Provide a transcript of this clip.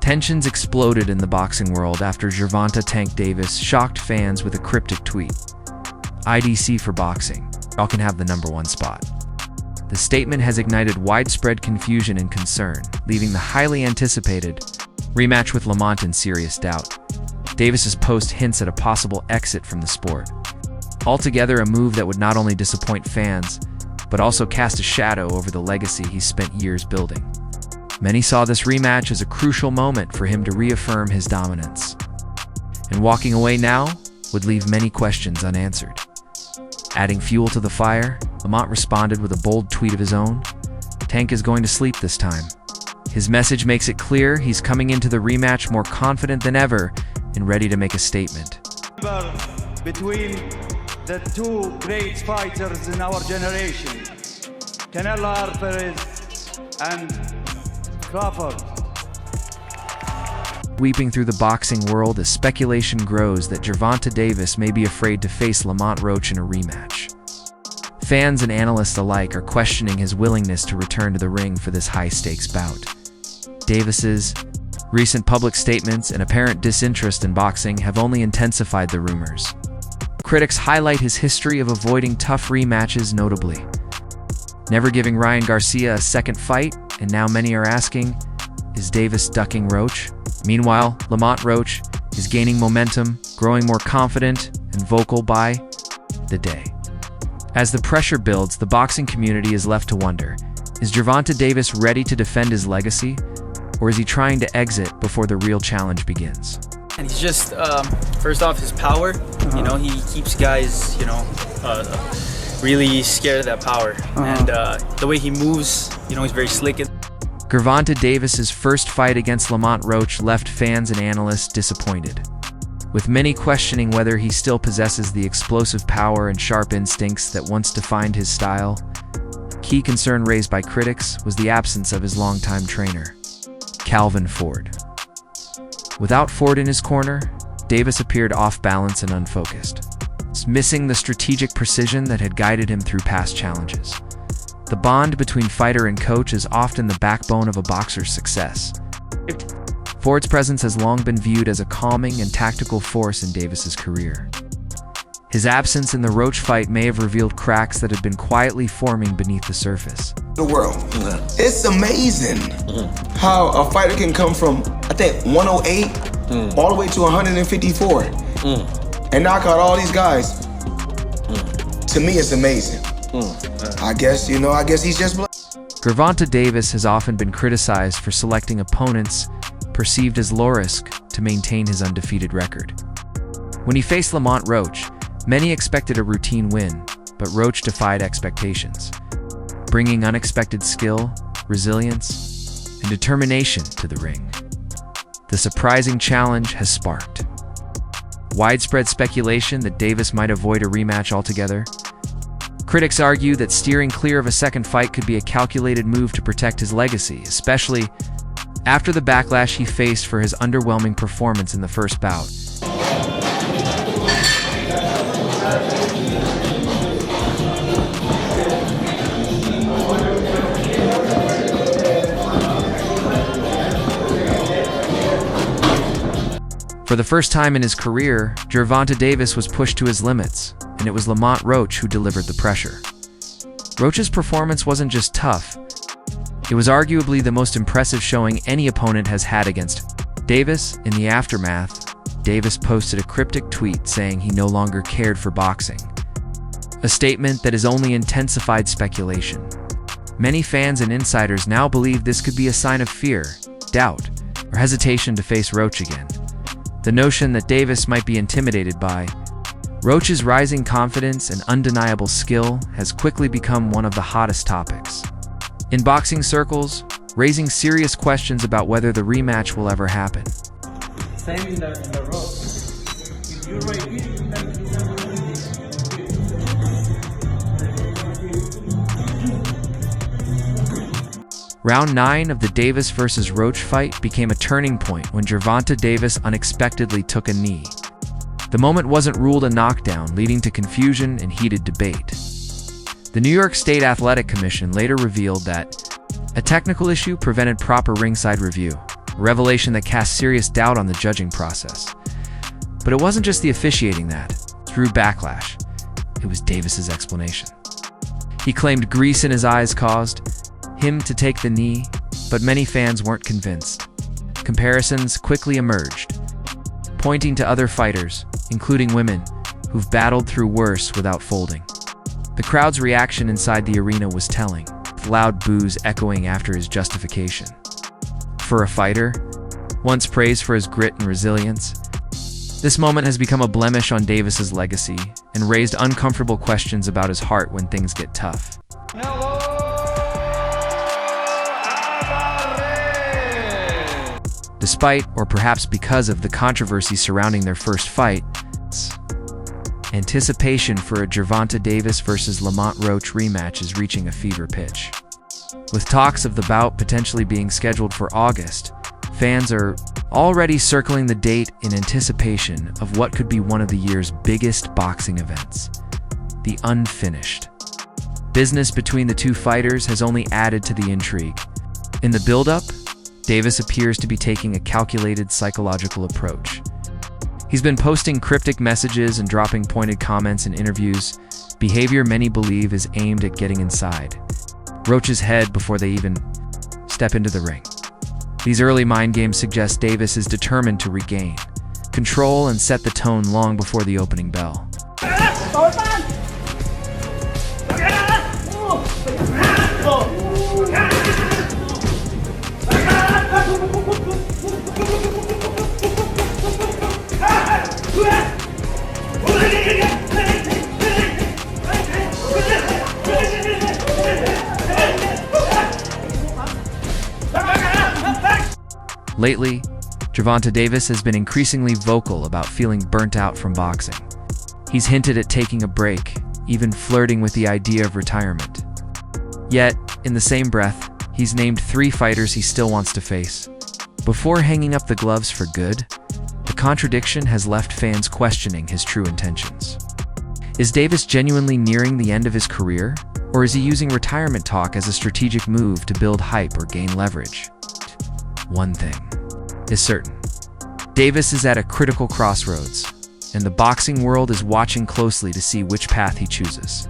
Tensions exploded in the boxing world after Gervonta "Tank" Davis shocked fans with a cryptic tweet. IDC for boxing. Y'all can have the #1 spot. The statement has ignited widespread confusion and concern, leaving the highly anticipated rematch with Lamont in serious doubt. Davis's post hints at a possible exit from the sport. Altogether, a move that would not only disappoint fans, but also cast a shadow over the legacy he's spent years building. Many saw this rematch as a crucial moment for him to reaffirm his dominance. And walking away now would leave many questions unanswered. Adding fuel to the fire, Lamont responded with a bold tweet of his own. "Tank is going to sleep this time." His message makes it clear he's coming into the rematch more confident than ever and ready to make a statement. Between the two great fighters in our generation, Canelo Alvarez and Crawford. Sweeping through the boxing world as speculation grows that Gervonta Davis may be afraid to face Lamont Roach in a rematch. Fans and analysts alike are questioning his willingness to return to the ring for this high-stakes bout. Davis's recent public statements and apparent disinterest in boxing have only intensified the rumors. Critics highlight his history of avoiding tough rematches, notably never giving Ryan Garcia a second fight, and now many are asking, is Davis ducking Roach? Meanwhile, Lamont Roach is gaining momentum, growing more confident and vocal by the day. As the pressure builds, the boxing community is left to wonder, is Gervonta Davis ready to defend his legacy, or is he trying to exit before the real challenge begins? And he's just, first off, his power. You know, he keeps guys, really scared of that power. And the way he moves, he's very slick. Gervonta Davis's first fight against Lamont Roach left fans and analysts disappointed, with many questioning whether he still possesses the explosive power and sharp instincts that once defined his style. Key concern raised by critics was the absence of his longtime trainer, Calvin Ford. Without Ford in his corner, Davis appeared off-balance and unfocused, missing the strategic precision that had guided him through past challenges. The bond between fighter and coach is often the backbone of a boxer's success. Ford's presence has long been viewed as a calming and tactical force in Davis's career. His absence in the Roach fight may have revealed cracks that had been quietly forming beneath the surface. The world. It's amazing how a fighter can come from, I think, 108 all the way to 154 and knock out all these guys. To me, it's amazing. I guess he's just Gervonta Davis has often been criticized for selecting opponents perceived as low-risk to maintain his undefeated record. When he faced Lamont Roach, many expected a routine win, but Roach defied expectations, bringing unexpected skill, resilience, and determination to the ring. The surprising challenge has sparked widespread speculation that Davis might avoid a rematch altogether. Critics argue that steering clear of a second fight could be a calculated move to protect his legacy, especially after the backlash he faced for his underwhelming performance in the first bout. For the first time in his career, Gervonta Davis was pushed to his limits, and it was Lamont Roach who delivered the pressure. Roach's performance wasn't just tough, it was arguably the most impressive showing any opponent has had against Davis. In the aftermath, Davis posted a cryptic tweet saying he no longer cared for boxing, a statement that has only intensified speculation. Many fans and insiders now believe this could be a sign of fear, doubt, or hesitation to face Roach again. The notion that Davis might be intimidated by Roach's rising confidence and undeniable skill has quickly become one of the hottest topics in boxing circles, raising serious questions about whether the rematch will ever happen. Same in the road. You're right. Round 9 of the Davis vs. Roach fight became a turning point when Gervonta Davis unexpectedly took a knee. The moment wasn't ruled a knockdown, leading to confusion and heated debate. The New York State Athletic Commission later revealed that a technical issue prevented proper ringside review, a revelation that cast serious doubt on the judging process. But it wasn't just the officiating that drew backlash. It was Davis's explanation. He claimed grease in his eyes caused him to take the knee, but many fans weren't convinced. Comparisons quickly emerged, pointing to other fighters, including women, who've battled through worse without folding. The crowd's reaction inside the arena was telling, with loud boos echoing after his justification. For a fighter, once praised for his grit and resilience, this moment has become a blemish on Davis's legacy and raised uncomfortable questions about his heart when things get tough. Canelo Alvarez! Despite, or perhaps because of, the controversy surrounding their first fight, anticipation for a Gervonta Davis versus Lamont Roach rematch is reaching a fever pitch. With talks of the bout potentially being scheduled for August, fans are already circling the date in anticipation of what could be one of the year's biggest boxing events, the Unfinished. Business between the two fighters has only added to the intrigue. In the build-up, Davis appears to be taking a calculated psychological approach. He's been posting cryptic messages and dropping pointed comments in interviews, behavior many believe is aimed at getting inside Roach's head before they even step into the ring. These early mind games suggest Davis is determined to regain control and set the tone long before the opening bell. Lately, Gervonta Davis has been increasingly vocal about feeling burnt out from boxing. He's hinted at taking a break, even flirting with the idea of retirement. Yet, in the same breath, he's named 3 fighters he still wants to face. Before hanging up the gloves for good, the contradiction has left fans questioning his true intentions. Is Davis genuinely nearing the end of his career, or is he using retirement talk as a strategic move to build hype or gain leverage? One thing is certain. Davis is at a critical crossroads, and the boxing world is watching closely to see which path he chooses.